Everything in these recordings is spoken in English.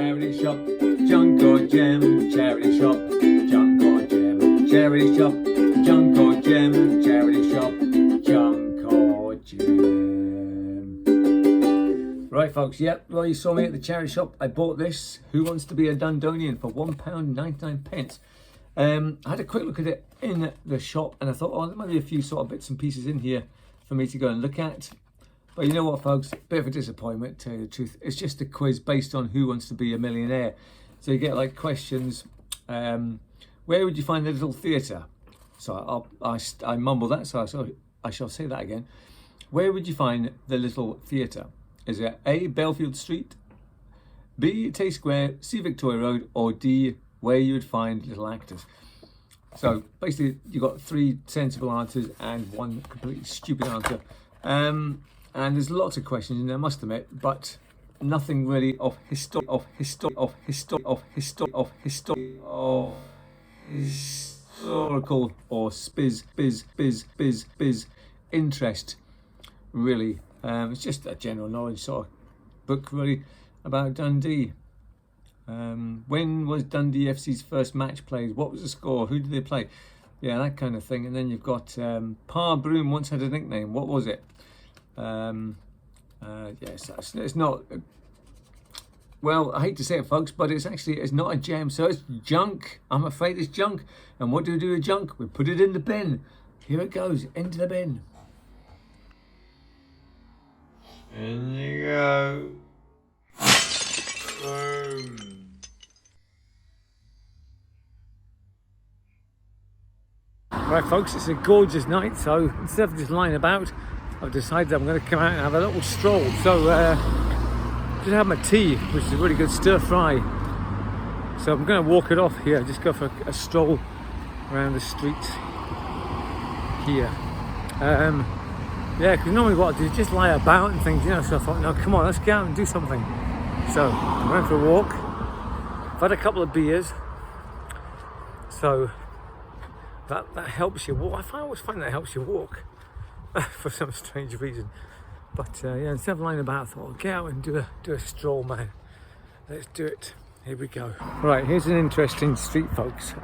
charity shop, junk or gem, charity shop, junk or gem, charity shop, junk or gem, charity shop, junk or gem. Right folks, yep, well you saw me at the charity shop. I bought this, Who Wants to Be a Dundonian, for £1.99. I had a quick look at it in the shop and I thought, oh, there might be a few sort of bits and pieces in here for me to go and look at. But you know what folks, bit of a disappointment, to tell you the truth. It's just a quiz based on Who Wants to Be a Millionaire. So you get like questions, where would you find the little theatre? So I mumble that, so I shall say that again. Where would you find the little theatre? Is it A, Belfield Street, B, Tay Square, C, Victoria Road, or D, where you would find little actors? So basically you've got three sensible answers and one completely stupid answer. And there's lots of questions in there, I must admit, but nothing really of historical or biz interest, really. It's just a general knowledge sort of book, really, about Dundee. When was Dundee FC's first match played? What was the score? Who did they play? Yeah, that kind of thing. And then you've got Pa Broom once had a nickname. What was it? Yes, it's not. Well, I hate to say it, folks, but it's not a gem. So it's junk. I'm afraid it's junk. And what do we do with junk? We put it in the bin. Here it goes, into the bin. In you go. Boom. Right folks, it's a gorgeous night, so instead of just lying about, I've decided I'm going to come out and have a little stroll. So just have my tea, which is a really good stir fry. So I'm going to walk it off here, just go for a stroll around the streets here. Yeah, because normally what I do is just lie about and things, you know, so I thought, no, come on, let's get out and do something. So I'm going for a walk. I've had a couple of beers, so that helps you walk. I always find that helps you walk for some strange reason. But yeah, instead of lying about, I thought, get out and do a stroll, man. Let's do it. Here we go. Right, here's an interesting street, folks.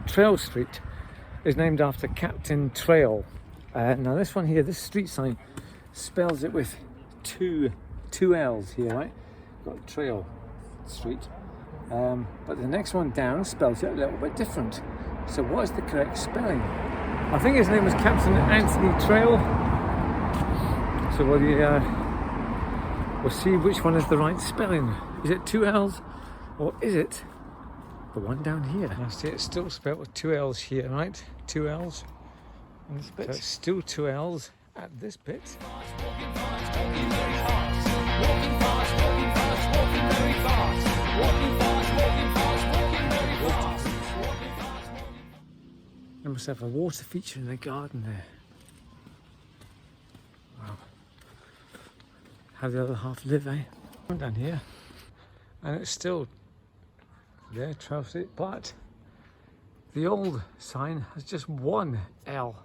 Trail Street is named after Captain Trail. Now this one here, this street sign spells it with two L's here, right? Got Trail Street. But the next one down spells it a little bit different. So what is the correct spelling? I think his name was Captain Anthony Trail. So we'll see which one is the right spelling. Is it two L's or is it the one down here? I see it's still spelled with two L's here, right? Two L's on this bit. So it's still two L's at this bit. There must have a water feature in the garden there. Wow. How the other half live, eh? I'm down here. And it's still there, Trail Street, but the old sign has just one L.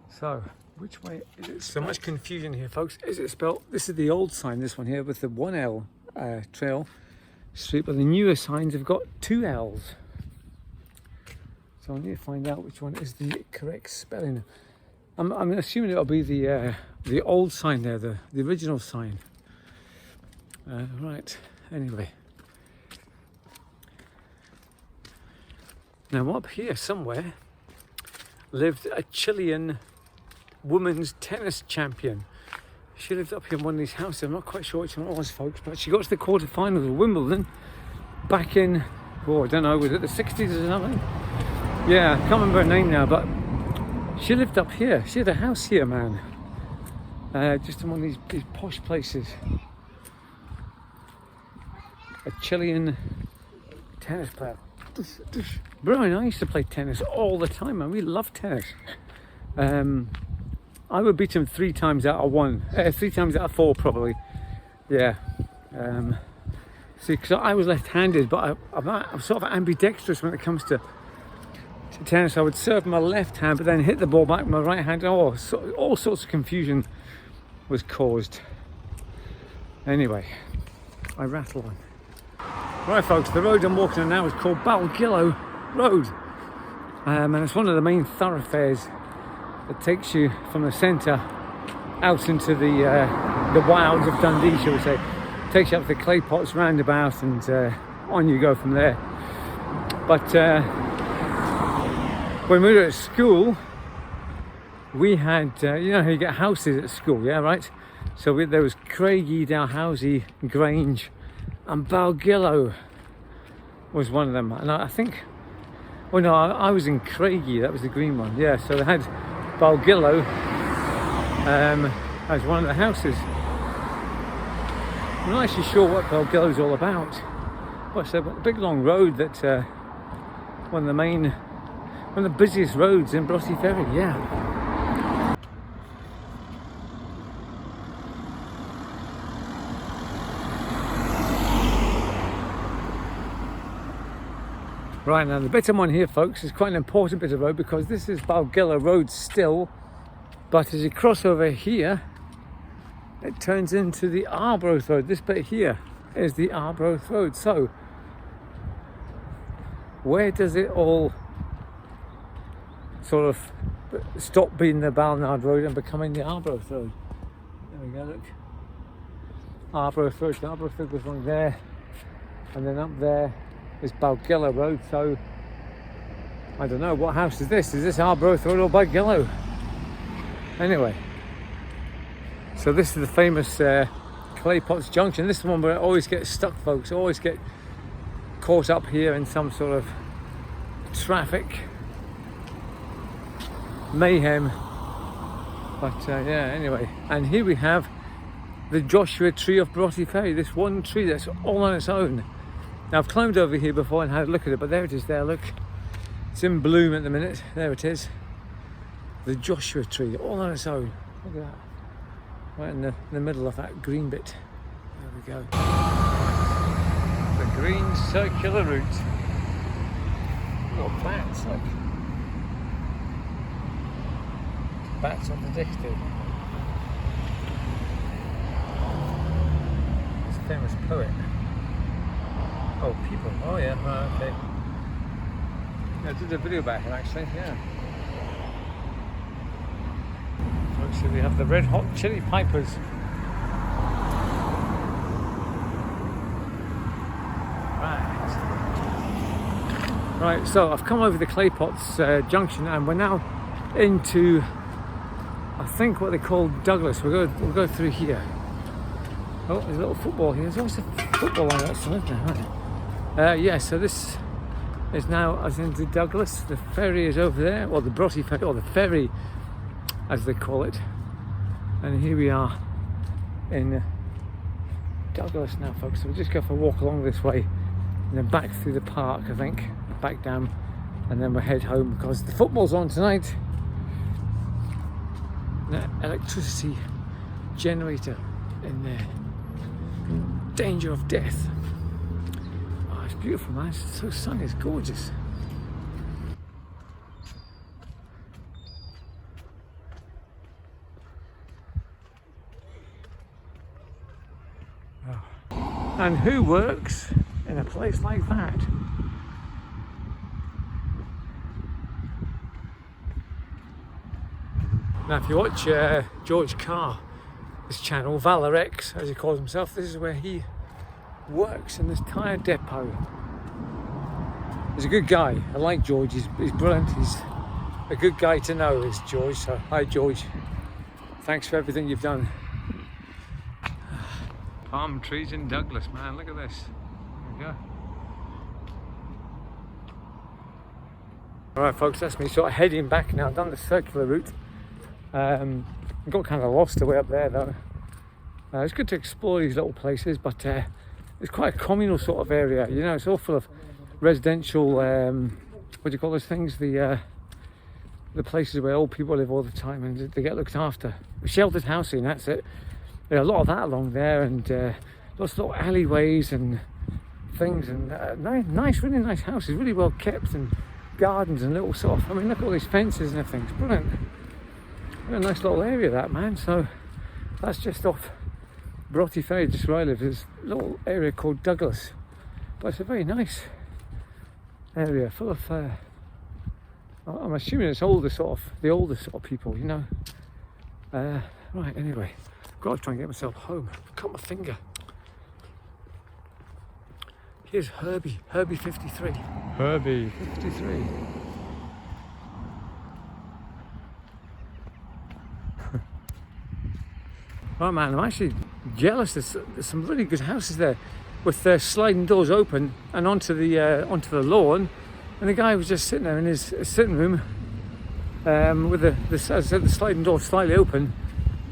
So, which way is it? So much confusion here, folks. Is it spelled? This is the old sign, this one here, with the one L, Trail Street, but the newer signs have got two L's. So I need to find out which one is the correct spelling. I'm assuming it'll be the old sign there, the original sign. Right. Anyway. Now up here somewhere lived a Chilean women's tennis champion. She lived up here in one of these houses. I'm not quite sure which one it was, folks, but she got to the quarterfinals of Wimbledon back in, oh, I don't know, was it the 60s or something? Yeah, I can't remember her name now, but she lived up here. She had a house here, man. Just in one of these posh places. A Chilean tennis player. Brian, I used to play tennis all the time, man. We loved tennis. I would beat him 3 times out of 1. 3 times out of 4, probably. Yeah. See, because I was left-handed, but I'm sort of ambidextrous when it comes to tennis. I would serve my left hand, but then hit the ball back with my right hand. Oh, all sorts of confusion was caused. Anyway, I rattle on. Right folks, the road I'm walking on now is called Balgillow Road, and it's one of the main thoroughfares that takes you from the centre out into the wilds of Dundee, shall we say. Takes you up the Clay Pots roundabout, and on you go from there. But when we were at school, we had, you know how you get houses at school, yeah, right? So there was Craigie, Dalhousie, Grange, and Balgillow was one of them. And I think, well no, I was in Craigie, that was the green one, yeah. So they had Balgillow as one of the houses. I'm not actually sure what Balgillow's all about. Well, it's a big long road that, one of the busiest roads in Broughty Ferry, yeah. Right, now the bit I'm on here, folks, is quite an important bit of road because this is Balgillow Road still, but as you cross over here, it turns into the Arbroath Road. This bit here is the Arbroath Road. So, where does it all sort of stop being the Balnard Road and becoming the Arbroath Road? There we go, look. Arbroath Road, the Arbroath Road goes along there, and then up there is Balgillow Road. So I don't know, what house is this? Is this Arbroath Road or Balgillow? Anyway, so this is the famous Clay Pots Junction. This is the one where I always get stuck, folks. I always get caught up here in some sort of traffic mayhem. But yeah, anyway, and here we have the Joshua tree of Broughty Ferry. This one tree that's all on its own. Now I've climbed over here before and had a look at it, but there it is there, look. It's in bloom at the minute, there it is. The Joshua tree, all on its own. Look at that. Right in the middle of that green bit. There we go. The green circular route. Little bats, look. Bats on the ditch too. This famous poet. Oh, people. Oh, yeah. Right, okay. I did a video about him, actually. Yeah. So we have the Red Hot Chili Pipers. Right. So I've come over the Clay Pots junction, and we're now into, I think, what they call Douglas. We'll go through here. Oh, there's a little football here. There's always a football on outside now, right? Yeah, so this is now as into Douglas. The ferry is over there, or the Broughty Ferry, or the ferry as they call it. And here we are in Douglas now, folks. So we'll just go for a walk along this way and then back through the park, I think, back down, and then we'll head home because the football's on tonight. The electricity generator in there. Danger of death. It's beautiful, man. It's so sunny, it's gorgeous. Oh. And who works in a place like that? Now, if you watch George Carr, his channel, Valorex, as he calls himself, this is where he works, in this tyre depot. He's a good guy. I like George. He's brilliant. He's a good guy to know, is George. So hi George, thanks for everything you've done. Palm trees in Douglas, man, look at this. There we go. Alright folks, that's me sort of heading back now. I've done the circular route. I got kind of lost away up there though. It's good to explore these little places, but it's quite a communal sort of area, you know. It's all full of residential, what do you call those things? The places where old people live all the time and they get looked after. Sheltered housing, that's it. There's a lot of that along there, and lots of little alleyways and things, and nice, really nice houses, really well kept, and gardens and little sort of, I mean, look at all these fences and everything. It's brilliant. What a nice little area that, man. So that's just off Broughty Ferry, just where I live. There's a little area called Douglas, But it's a very nice area, full of. I'm assuming it's the older sort of people, you know. Right. Anyway, I've got to try and get myself home. Cut my finger. Here's Herbie 53. Herbie 53. Right, man, I'm actually jealous. There's some really good houses there with their sliding doors open and onto the lawn. And the guy was just sitting there in his sitting room with as I said, the sliding door slightly open,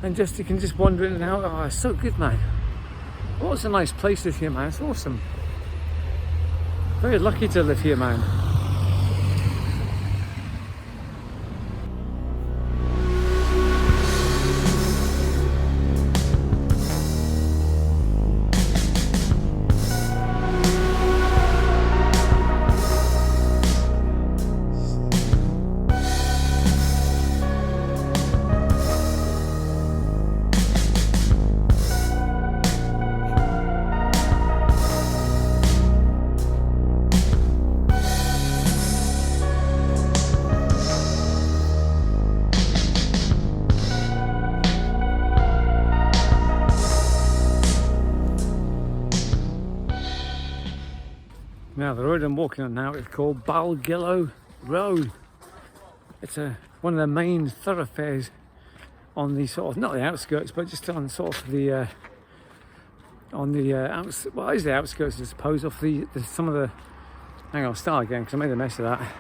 and you can just wander in and out. Oh, it's so good, man. What a nice place this here, man. It's awesome. Very lucky to live here, man. Now the road I'm walking on now is called Balgillow Road. It's one of the main thoroughfares on the sort of, not the outskirts, but just on sort of the well, it is the outskirts, I suppose, of some of the. Hang on, I'll start again because I made a mess of that.